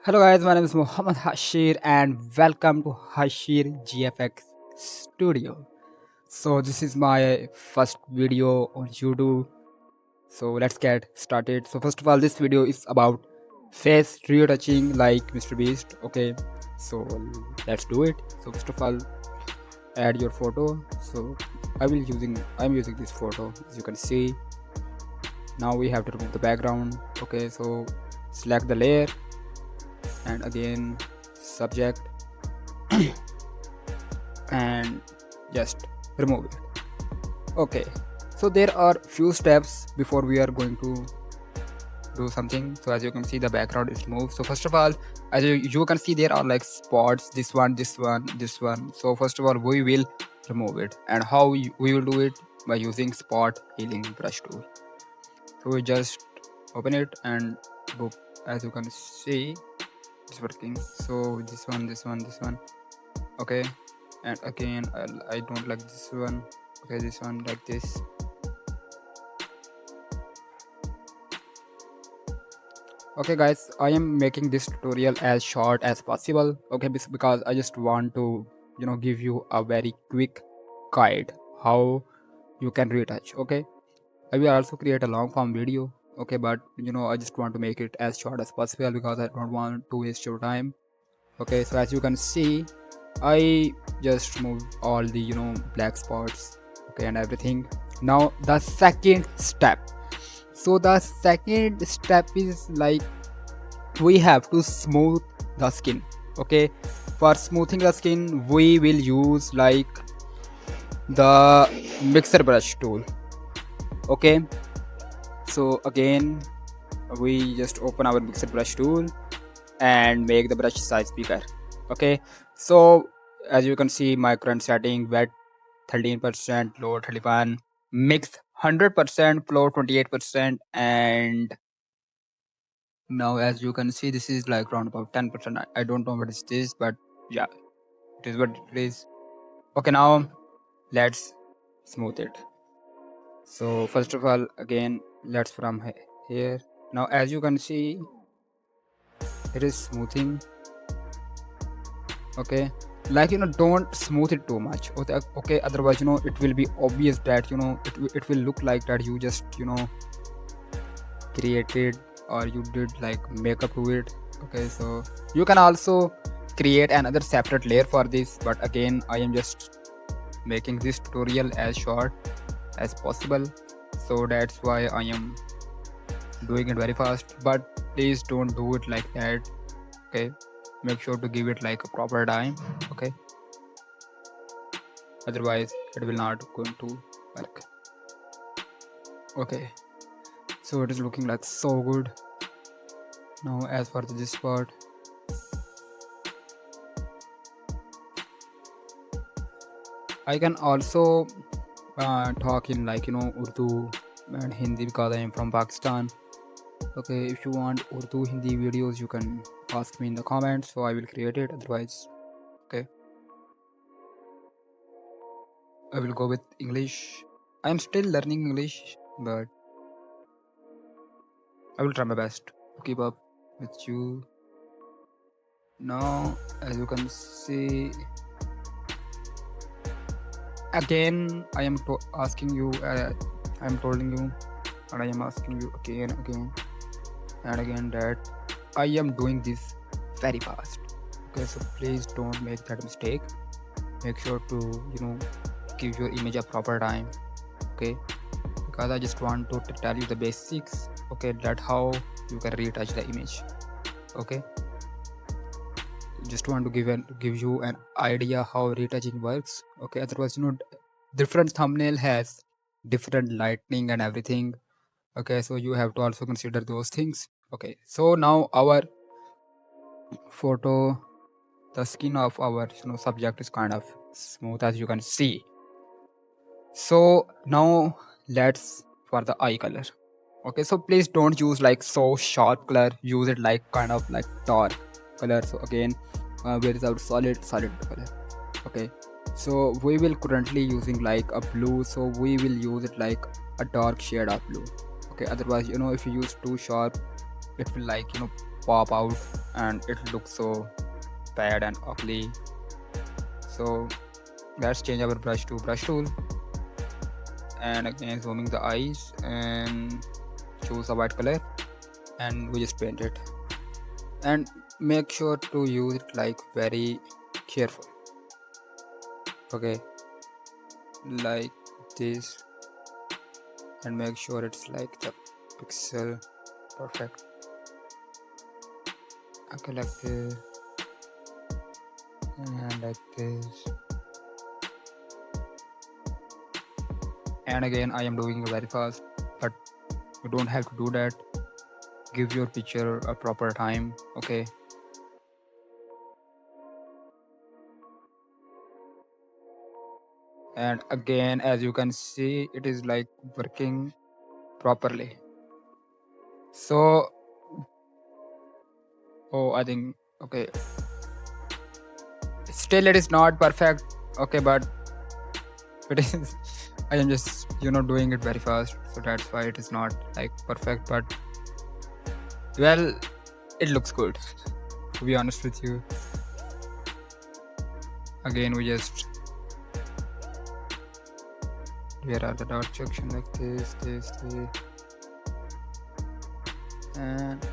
Hello guys, my name is Muhammad Hashir and welcome to Hashir GFX Studio. So this is my first video on YouTube. So let's get started. So first of all, this video is about face retouching like Mr. Beast. Okay, so let's do it. So first of all, add your photo. So I'm using this photo as you can see. Now we have to remove the background. Okay, so select the layer and again subject and just remove it. Okay, so there are few steps before we are going to do something. So as you can see, the background is removed. So first of all, as you can see, there are like spots, this one, this one, this one. So first of all, we will remove it. And how we will do it? By using spot healing brush tool. So we just open it and book. As you can see, it's working. So this one, okay, and again I don't like this one. Okay, this one like this. Okay guys, I am making this tutorial as short as possible. Okay, because I just want to give you a very quick guide how you can retouch. Okay, I will also create a long form video. Okay, but I just want to make it as short as possible because I don't want to waste your time. Okay, so as you can see, I just removed all the black spots, okay, and everything. Now the second step. So the second step is like we have to smooth the skin. Okay, for smoothing the skin we will use like the mixer brush tool. Okay, so again we just open our mixer brush tool and make the brush size bigger. Okay, so as you can see, my current setting: wet 13%, low 31, mix 100%, flow 28%, and now as you can see, this is like around about 10%. I don't know what is this, but yeah, it is what it is. Okay, now let's smooth it. So first of all, again let's from here. Now as you can see, it is smoothing. Okay, like don't smooth it too much. Okay, otherwise it will be obvious that it will look like that you just created or you did like makeup to it. Okay, so you can also create another separate layer for this, but again I am just making this tutorial as short as possible, so that's why I am doing it very fast. But please don't do it like that. Okay, make sure to give it like a proper time. Okay, otherwise it will not going to work. Okay, so it is looking like so good. Now as for this part, I can also talk in like Urdu and Hindi because I am from Pakistan. Okay, if you want Urdu Hindi videos, you can ask me in the comments, so I will create it. Otherwise, okay, I will go with English. I am still learning English, but I will try my best to keep up with you. Now as you can see, again I am asking you, I am telling you, and I am asking you again and again that I am doing this very fast. Okay, so please don't make that mistake. Make sure to give your image a proper time. Okay, because I just want to tell you the basics. Okay, that how you can retouch the image. Okay, just want to give you an idea how retouching works. Okay, otherwise different thumbnail has different lighting and everything. Okay, so you have to also consider those things. Okay, so now our photo, the skin of our subject is kind of smooth as you can see. So now let's for the eye color. Okay, so please don't use like so sharp color, use it like kind of like dark color. So again, where is our solid color? Okay, so we will currently using like a blue, so we will use it like a dark shade of blue. Okay, otherwise if you use too sharp, it will like pop out and it looks so bad and ugly. So let's change our brush to brush tool, and again zooming the eyes and choose a white color, and we just paint it, and make sure to use it like very careful. Okay, like this, and make sure it's like the pixel perfect. Okay, like this, and like this, and again I am doing it very fast, but you don't have to do that. Give your picture a proper time. Okay, and again as you can see it is like working properly. So oh, I think okay, still it is not perfect. Okay, but it is I am just doing it very fast, so that's why it is not like perfect, but well, it looks good, to be honest with you. Again we just, where are the dot section, like this, and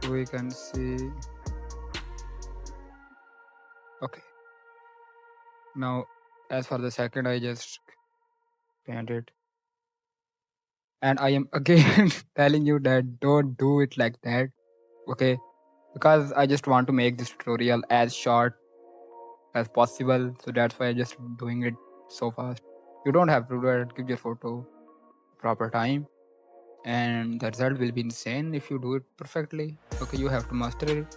we can see. Okay, now as for the second, I just paint it, and I am again telling you that don't do it like that. Okay, because I just want to make this tutorial as short as possible, so that's why I just doing it so fast. You don't have to do it. Give your photo proper time, and the result will be insane if you do it perfectly. Okay, you have to master it.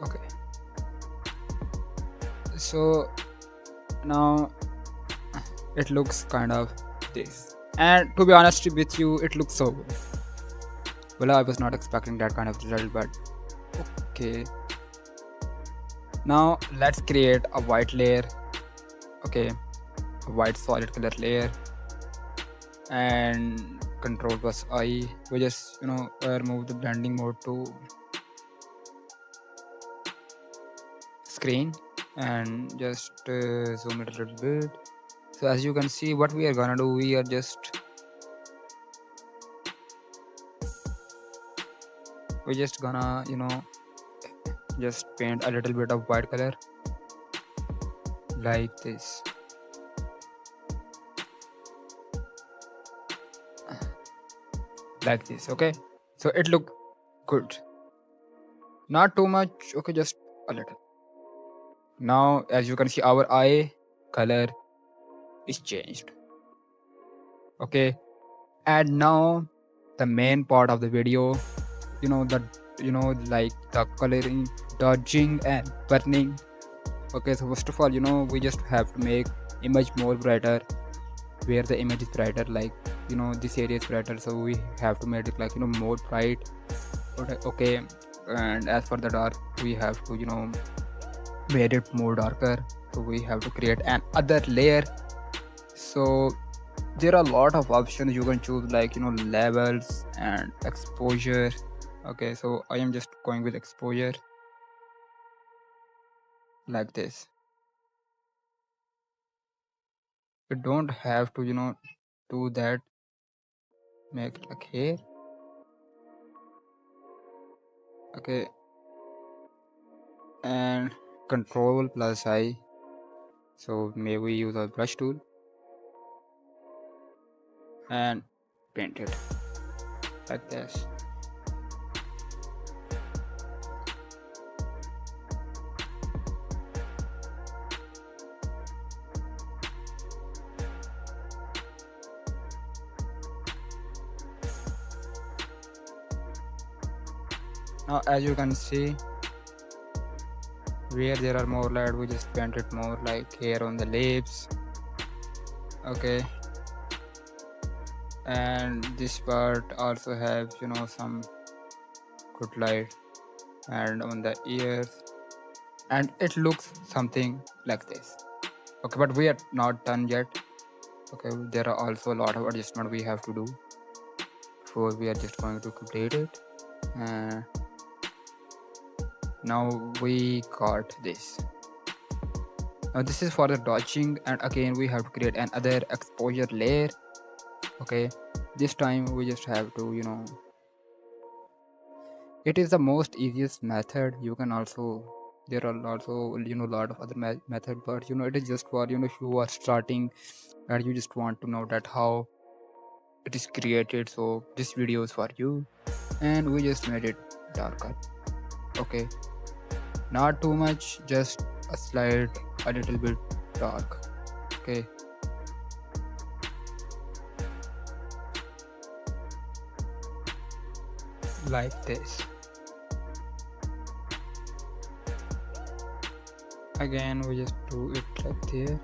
Okay, so now it looks kind of this, and to be honest with you, it looks so good. Well, I was not expecting that kind of result, but okay. Now let's create a white layer. Okay, a white solid color layer, and control plus I. We just remove the blending mode to screen, and just zoom it a little bit. So as you can see, what we are gonna do, we are just gonna just paint a little bit of white color like this, like this. Okay, so it look good, not too much. Okay, just a little. Now as you can see, our eye color is changed. Okay, and now the main part of the video, the like the coloring, dodging and burning. Okay, so first of all, we just have to make image more brighter, where the image is brighter, like this area is brighter, so we have to make it like more bright. Okay, and as for the dark, we have to made it more darker, so we have to create another layer. So there are a lot of options you can choose, like levels and exposure. Okay, so I am just going with exposure like this. You don't have to do that. Make it like here. Okay, and control plus I. So may we use a brush tool and paint it like this. Now as you can see, where there are more light, we just paint it more, like here on the lips. Okay, and this part also have some good light, and on the ears, and it looks something like this. Okay, but we are not done yet. Okay, there are also a lot of adjustment we have to do before we are just going to complete it. And now we got this. Now this is for the dodging, and again we have to create another exposure layer. Okay, this time we just have to, it is the most easiest method. You can also, there are also, lot of other method, but it is just for, if you are starting and you just want to know that how it is created. So this video is for you. And we just made it darker. Okay, not too much, just a slight, a little bit dark. Okay, like this. Again we just do it like there.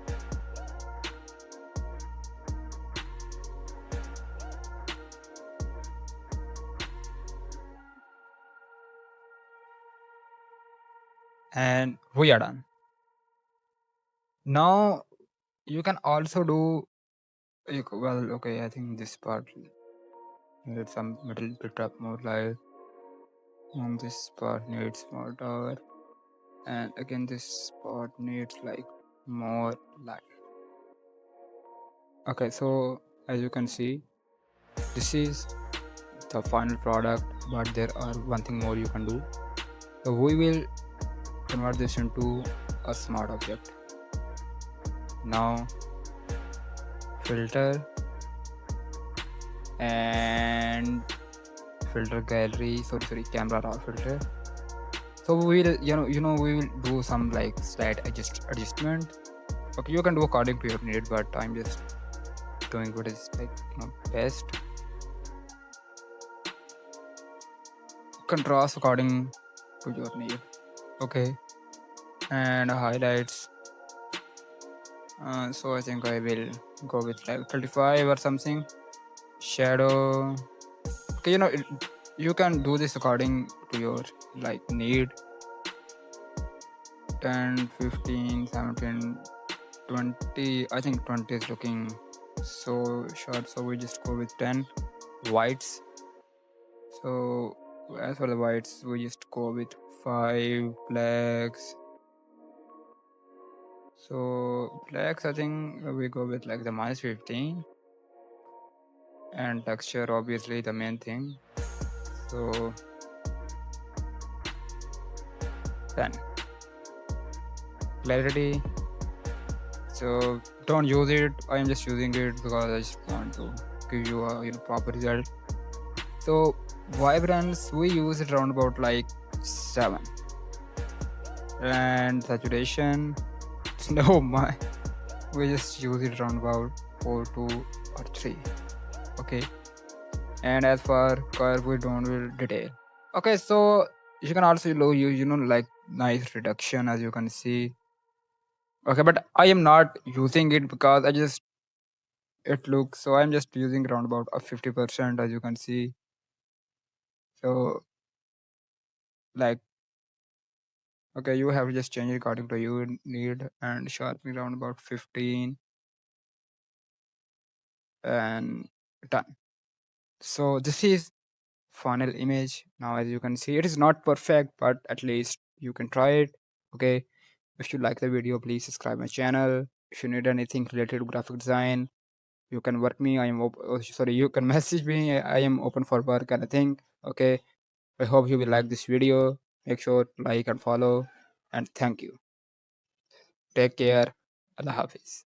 And we are done. Now you can also do, well, okay, I think this part needs some little bit of more light, and this part needs more dark, and again this part needs like more light. Okay, so as you can see, this is the final product, but there are one thing more you can do. So we will convert this into a smart object. Now filter and filter gallery, sorry, camera raw filter. So we will, we will do some like slight adjustment. Okay, you can do according to your need, but I'm just doing what is like, best. Contrast according to your need. Okay, and highlights. So I think I will go with like 35 or something. Shadow. Okay, you can do this according to your like need. 10, 15, 17, 20. I think 20 is looking so short, so we just go with 10. Whites. So as for the whites, we just go with 5. Blacks. So blacks, I think we go with like the -15. And texture, obviously the main thing. So 10. Clarity. So don't use it. I am just using it because I just want to give you a proper result. So vibrance, we use it around about like 7. And saturation, no my, we just use it around about 4, 2 or 3. Okay. And as for curve, we don't will detail. Okay, so you can also like nice reduction, as you can see. Okay, but I am not using it because I just, it looks, so I'm just using around about a 50%, as you can see. So like, okay, you have to just change it according to your need, and sharpening around about 15 and done. So this is final image. Now as you can see, it is not perfect, but at least you can try it. Okay, if you like the video, please subscribe my channel. If you need anything related to graphic design, you can work me. I am sorry, you can message me. I am open for work, anything. Okay, I hope you will like this video. Make sure to like and follow, and thank you. Take care. Allah Hafiz.